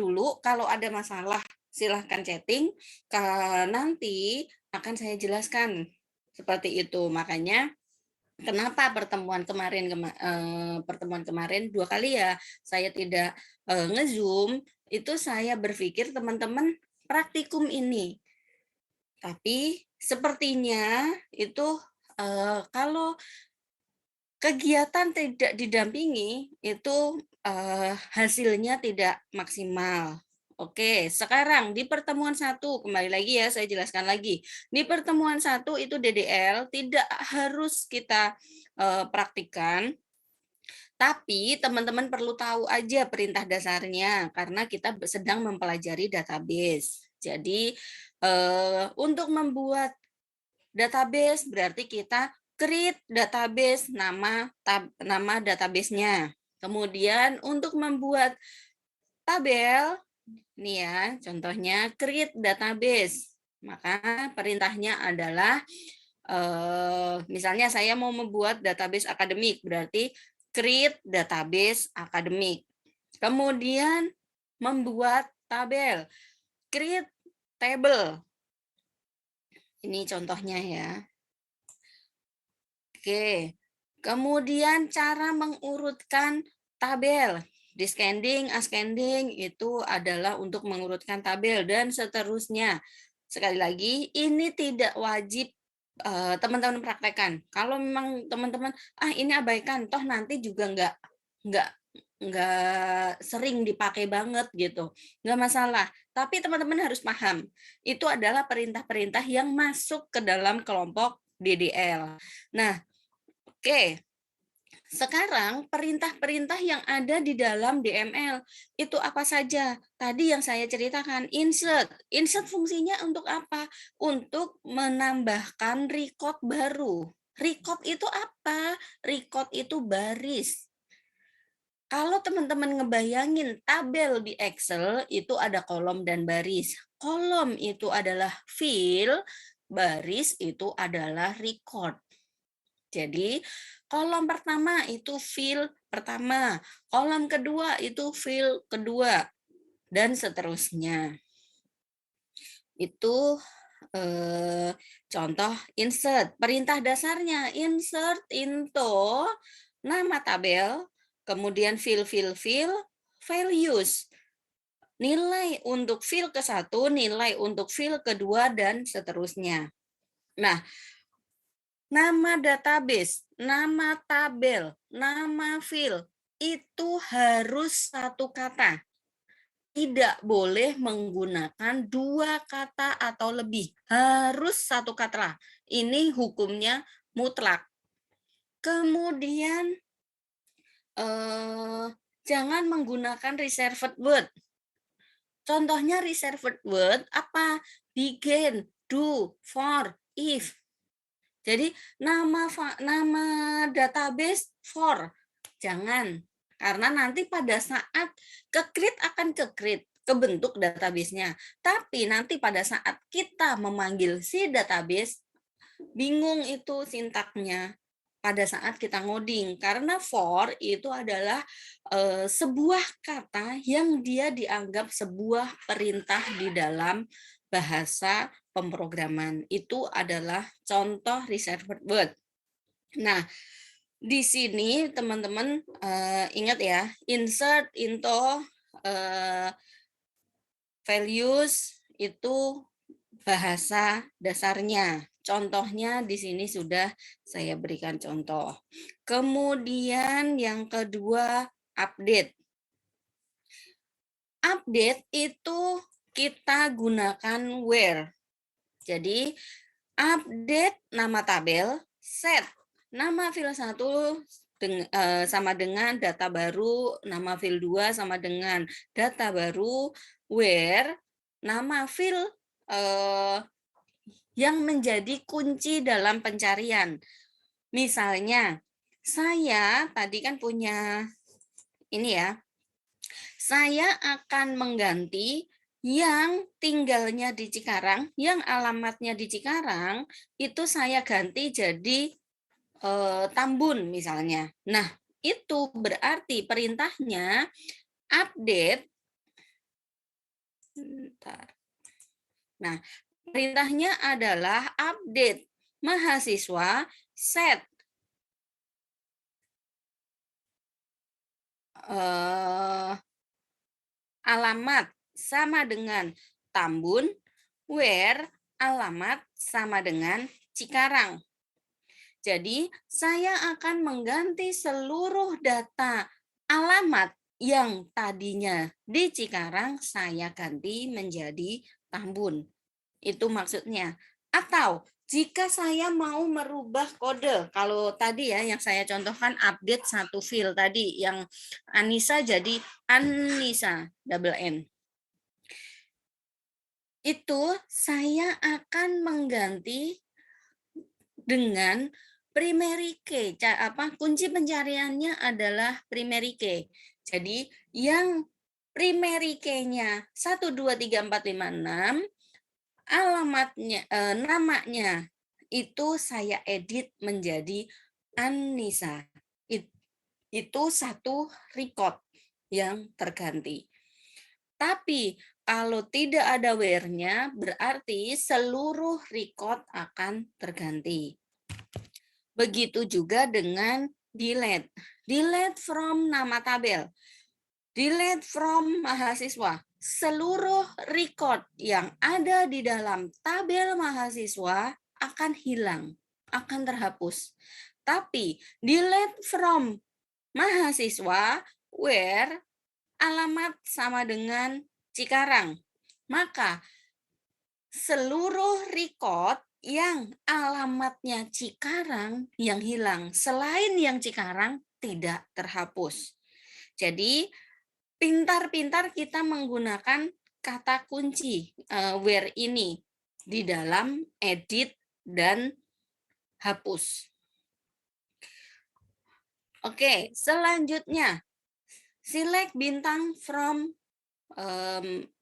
dulu, kalau ada masalah silahkan chatting, nanti akan saya jelaskan, seperti itu. Makanya kenapa pertemuan kemarin 2 kali ya saya tidak, nge-Zoom, itu saya berpikir teman-teman praktikum ini. Tapi sepertinya itu, kalau kegiatan tidak didampingi itu, hasilnya tidak maksimal. Oke, sekarang di pertemuan satu kembali lagi ya saya jelaskan lagi. Di pertemuan satu itu DDL tidak harus kita, praktikkan, tapi teman-teman perlu tahu aja perintah dasarnya karena kita sedang mempelajari database. Jadi, untuk membuat database berarti kita create database nama database-nya. Kemudian untuk membuat tabel, nih ya contohnya create database. Maka perintahnya adalah misalnya saya mau membuat database akademik, berarti create database akademik. Kemudian membuat tabel, create table. Ini contohnya ya. Oke, kemudian cara mengurutkan tabel. Descending, ascending itu adalah untuk mengurutkan tabel dan seterusnya. Sekali lagi, ini tidak wajib teman-teman praktekkan. Kalau memang teman-teman, ini abaikan, toh nanti juga nggak nggak sering dipakai banget gitu, nggak masalah. Tapi teman-teman harus paham, itu adalah perintah-perintah yang masuk ke dalam kelompok DDL. Nah, oke, sekarang perintah-perintah yang ada di dalam DML itu apa saja? Tadi yang saya ceritakan, insert. Insert fungsinya untuk apa? Untuk menambahkan record baru. Record itu apa? Record itu baris. Kalau teman-teman ngebayangin tabel di Excel itu ada kolom dan baris. Kolom itu adalah field, baris itu adalah record. Jadi kolom pertama itu field pertama, kolom kedua itu field kedua, dan seterusnya. Itu contoh insert. Perintah dasarnya insert into nama tabel, kemudian field, values. Nilai untuk field ke-1, nilai untuk field kedua, dan seterusnya. Nah, nama database, nama tabel, nama field, itu harus satu kata. Tidak boleh menggunakan 2 kata atau lebih. Harus satu kata. Ini hukumnya mutlak. Kemudian, jangan menggunakan reserved word. Contohnya reserved word apa? Begin, do, for, if. Jadi nama database for, jangan. Karena nanti pada saat ke-create akan ke-create, kebentuk database-nya. Tapi nanti pada saat kita memanggil si database, bingung itu sintaknya pada saat kita ngoding. Karena for itu adalah sebuah kata yang dia dianggap sebuah perintah di dalam bahasa pemrograman. Itu adalah contoh reserved word. Nah, di sini teman-teman ingat ya, insert into values itu bahasa dasarnya. Contohnya di sini sudah saya berikan contoh. Kemudian yang kedua, update. Update itu kita gunakan where. Jadi update nama tabel, set nama field 1 sama dengan data baru, nama field 2 sama dengan data baru, where nama field yang menjadi kunci dalam pencarian. Misalnya, saya tadi kan punya ini ya, saya akan mengganti yang tinggalnya di Cikarang, yang alamatnya di Cikarang, itu saya ganti jadi Tambun misalnya. Nah, itu berarti perintahnya update Nah, perintahnya adalah update mahasiswa set alamat sama dengan Tambun, where alamat sama dengan Cikarang. Jadi, saya akan mengganti seluruh data alamat yang tadinya di Cikarang, saya ganti menjadi Tambun. Itu maksudnya. Atau jika saya mau merubah kode, kalau tadi ya yang saya contohkan update satu file tadi, yang Anissa jadi Anissa, double N. Itu saya akan mengganti dengan primary key. Kunci pencariannya adalah primary key. Jadi yang primary key-nya 1, 2, 3, 4, 5, 6, alamatnya, namanya itu saya edit menjadi Anissa. Itu satu record yang terganti. Tapi kalau tidak ada where-nya, berarti seluruh record akan terganti. Begitu juga dengan delete. Delete from nama tabel. Delete from mahasiswa. Seluruh record yang ada di dalam tabel mahasiswa akan hilang, akan terhapus. Tapi delete from mahasiswa where alamat sama dengan Cikarang. Maka seluruh record yang alamatnya Cikarang yang hilang, selain yang Cikarang tidak terhapus. Jadi pintar-pintar kita menggunakan kata kunci where ini di dalam edit dan hapus. Oke, selanjutnya select bintang from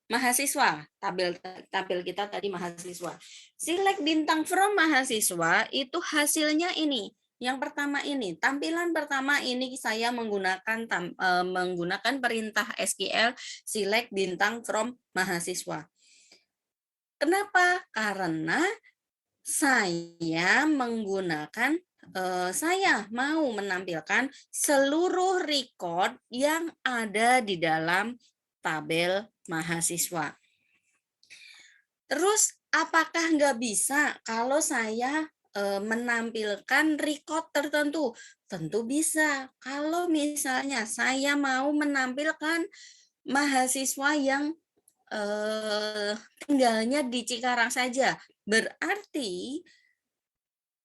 mahasiswa. Tabel kita tadi mahasiswa. Select bintang from mahasiswa itu hasilnya ini. Yang pertama ini, tampilan pertama ini saya menggunakan perintah SQL select bintang from mahasiswa. Kenapa? Karena saya mau menampilkan seluruh record yang ada di dalam tabel mahasiswa. Terus apakah nggak bisa kalau saya menampilkan record tertentu? Tentu bisa. Kalau misalnya saya mau menampilkan mahasiswa yang tinggalnya di Cikarang saja, berarti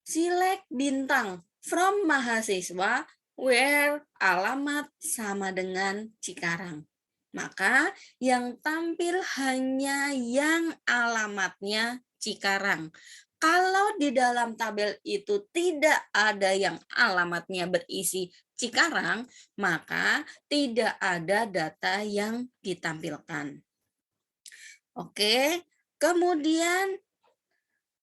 select bintang from mahasiswa where alamat sama dengan Cikarang. Maka yang tampil hanya yang alamatnya Cikarang. Kalau di dalam tabel itu tidak ada yang alamatnya berisi Cikarang, maka tidak ada data yang ditampilkan. Oke, kemudian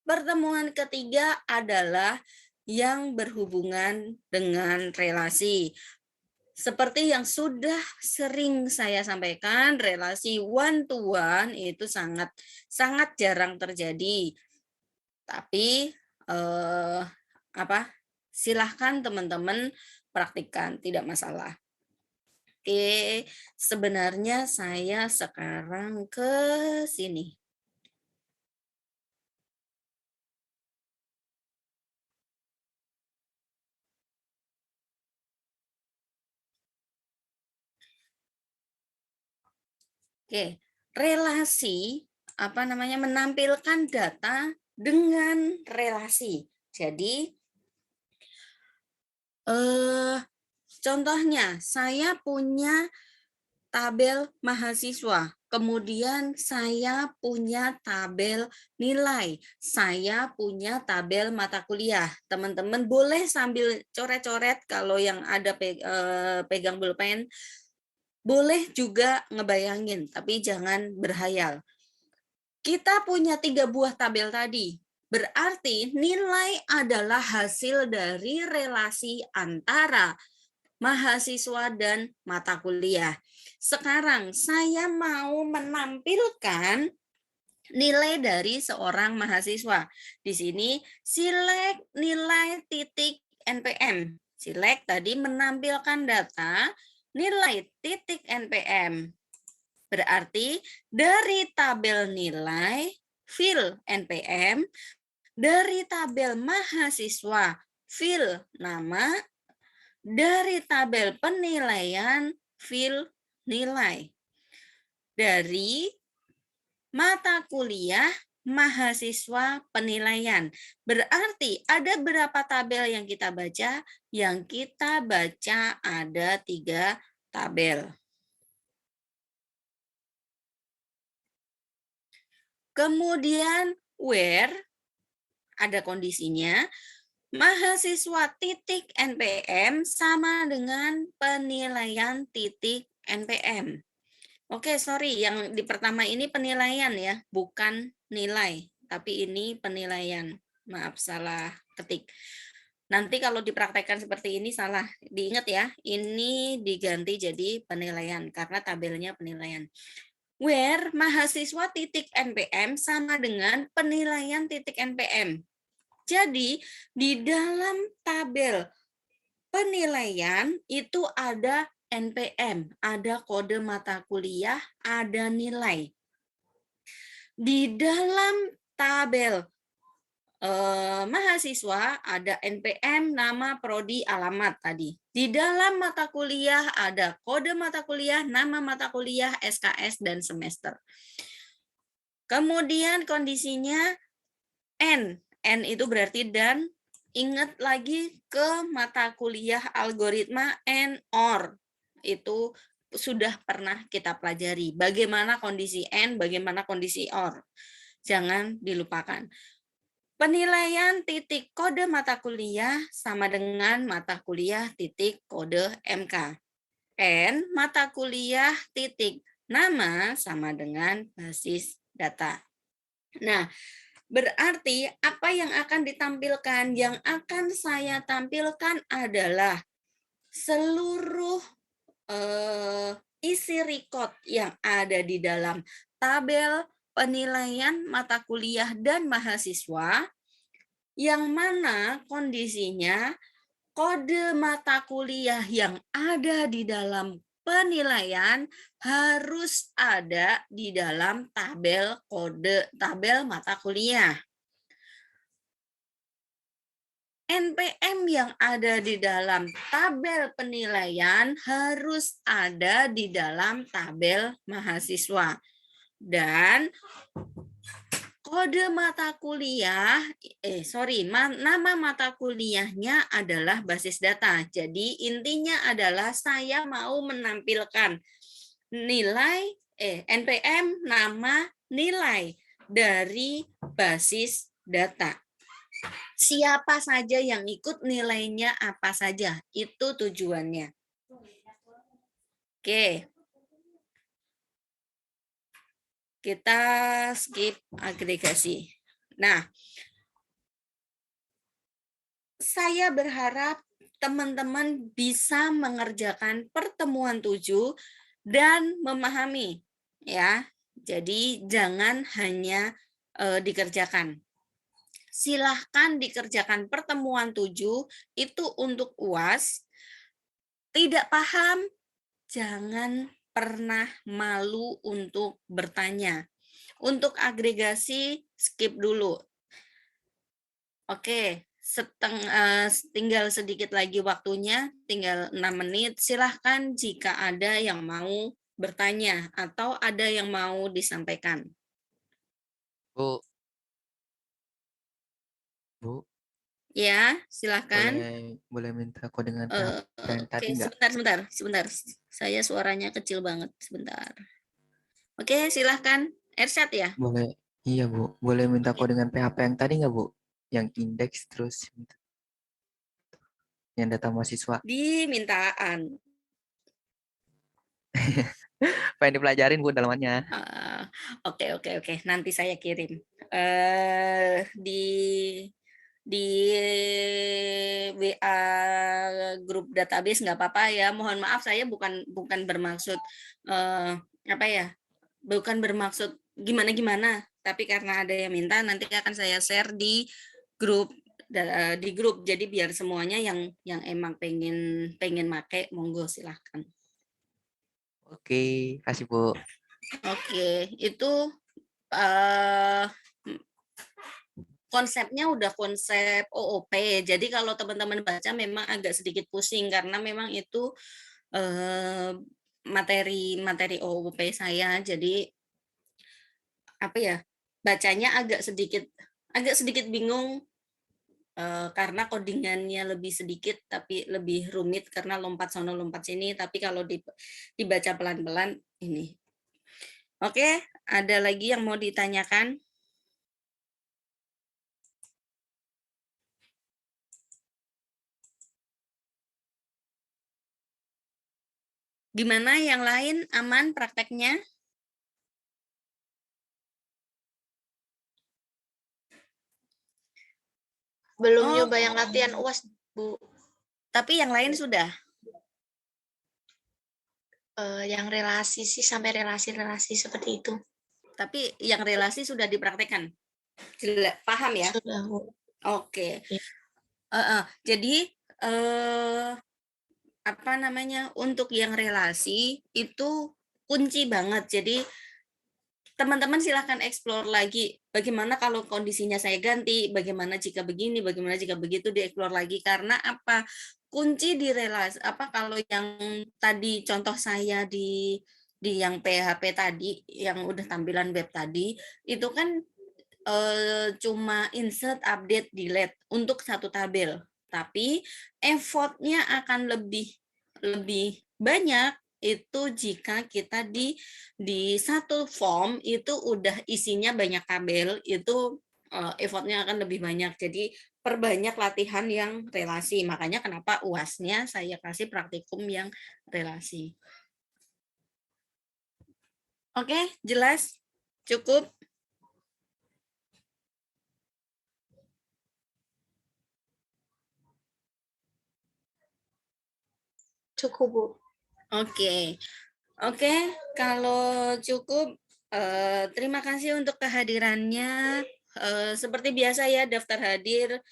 pertemuan ketiga adalah yang berhubungan dengan relasi. Seperti yang sudah sering saya sampaikan, relasi one to one itu sangat jarang terjadi. Tapi silahkan teman-teman praktikkan, tidak masalah. Oke, sebenarnya saya sekarang ke sini. Oke, relasi menampilkan data dengan relasi. Jadi contohnya saya punya tabel mahasiswa, kemudian saya punya tabel nilai, saya punya tabel mata kuliah. Teman-teman boleh sambil coret-coret kalau yang ada pegang pulpen. Boleh juga ngebayangin, tapi jangan berhayal. Kita punya 3 buah tabel tadi. Berarti nilai adalah hasil dari relasi antara mahasiswa dan mata kuliah. Sekarang saya mau menampilkan nilai dari seorang mahasiswa. Di sini select nilai titik NPM. Select tadi menampilkan data nilai titik NPM. Berarti dari tabel nilai fill NPM, dari tabel mahasiswa fill nama, dari tabel penilaian fill nilai. Dari mata kuliah mahasiswa penilaian. Berarti ada berapa tabel yang kita baca? Yang kita baca ada 3 tabel. Kemudian where ada kondisinya, mahasiswa titik NPM sama dengan penilaian titik NPM. Oke, sorry, yang di pertama ini penilaian ya, bukan nilai, tapi ini penilaian. Maaf, salah ketik. Nanti kalau dipraktekkan seperti ini salah, diingat ya, ini diganti jadi penilaian karena tabelnya penilaian. Where mahasiswa titik NPM sama dengan penilaian titik NPM. Jadi di dalam tabel penilaian itu ada NPM, ada kode mata kuliah, ada nilai. Di dalam tabel mahasiswa ada NPM, nama, prodi, alamat tadi. Di dalam mata kuliah ada kode mata kuliah, nama mata kuliah, SKS, dan semester. Kemudian kondisinya N. N itu berarti dan. Ingat lagi ke mata kuliah algoritma and OR. Itu sudah pernah kita pelajari. Bagaimana kondisi N, bagaimana kondisi OR. Jangan dilupakan. Penilaian titik kode mata kuliah sama dengan mata kuliah titik kode MK. N mata kuliah titik nama sama dengan basis data. Nah, berarti apa yang akan ditampilkan? Yang akan saya tampilkan adalah seluruh isi record yang ada di dalam tabel penilaian mata kuliah dan mahasiswa, yang mana kondisinya kode mata kuliah yang ada di dalam penilaian harus ada di dalam tabel mata kuliah. NPM yang ada di dalam tabel penilaian harus ada di dalam tabel mahasiswa. Dan kode mata kuliah, nama mata kuliahnya adalah basis data. Jadi intinya adalah saya mau menampilkan nilai NPM, nama, nilai dari basis data. Siapa saja yang ikut, nilainya apa saja, itu tujuannya. Oke. Kita skip agregasi. Nah, saya berharap teman-teman bisa mengerjakan pertemuan 7 dan memahami ya. Jadi jangan hanya dikerjakan. Silahkan dikerjakan pertemuan 7 itu untuk UAS. Tidak paham, jangan pernah malu untuk bertanya. Untuk agregasi skip dulu. Oke, tinggal sedikit lagi waktunya, tinggal 6 menit. Silahkan jika ada yang mau bertanya atau ada yang mau disampaikan. Bu. Ya, silahkan. Boleh minta kode dengan yang tadi nggak? Sebentar. Saya suaranya kecil banget, sebentar. Oke, silahkan. Ersyad ya? Boleh, iya Bu. Boleh minta kode dengan PHP yang tadi nggak Bu? Yang indeks terus yang data mahasiswa. Dimintaan. Pengen dipelajarin Bu dalamannya. Oke. Nanti saya kirim. Di WA grup database nggak apa-apa ya. Mohon maaf, saya bukan bermaksud bukan bermaksud gimana-gimana. tapi karena ada yang minta nanti akan saya share di grup jadi biar semuanya yang emang pengen make monggo silahkan. Oke, kasih Bu. Oke, itu eh, konsepnya udah konsep OOP. Jadi kalau teman-teman baca memang agak sedikit pusing karena memang itu materi OOP saya. Jadi apa ya? Bacanya agak sedikit bingung karena codingannya lebih sedikit tapi lebih rumit karena lompat sono lompat sini, tapi kalau dibaca pelan-pelan ini. Oke, ada lagi yang mau ditanyakan? Gimana yang lain aman prakteknya? Belum nyoba yang latihan UAS, Bu. Tapi yang lain sudah? Yang relasi sih, sampai relasi-relasi seperti itu. Tapi yang relasi sudah dipraktekkan? Paham ya? Sudah, Bu. Oke. Ya. Jadi apa namanya, untuk yang relasi itu kunci banget. Jadi teman-teman silahkan explore lagi bagaimana kalau kondisinya saya ganti, bagaimana jika begini, bagaimana jika begitu, dieksplor lagi. Karena apa, kunci di relasi apa, kalau yang tadi contoh saya di yang PHP tadi yang udah tampilan web tadi itu kan cuma insert, update, delete untuk satu tabel, tapi effortnya akan lebih banyak itu jika kita di satu form itu udah isinya banyak tabel, itu effortnya akan lebih banyak. Jadi perbanyak latihan yang relasi, makanya kenapa UAS-nya saya kasih praktikum yang relasi. Oke, jelas? Cukup? Cukup, Bu. Oke, kalau cukup, terima kasih untuk kehadirannya. Seperti biasa ya, daftar hadir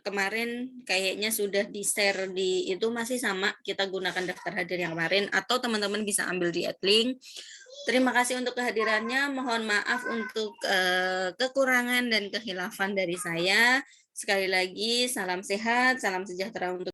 kemarin kayaknya sudah di-share di itu, masih sama kita gunakan daftar hadir yang kemarin, atau teman-teman bisa ambil di Adlink. Terima kasih untuk kehadirannya. Mohon maaf untuk kekurangan dan kehilafan dari saya. Sekali lagi, salam sehat, salam sejahtera untuk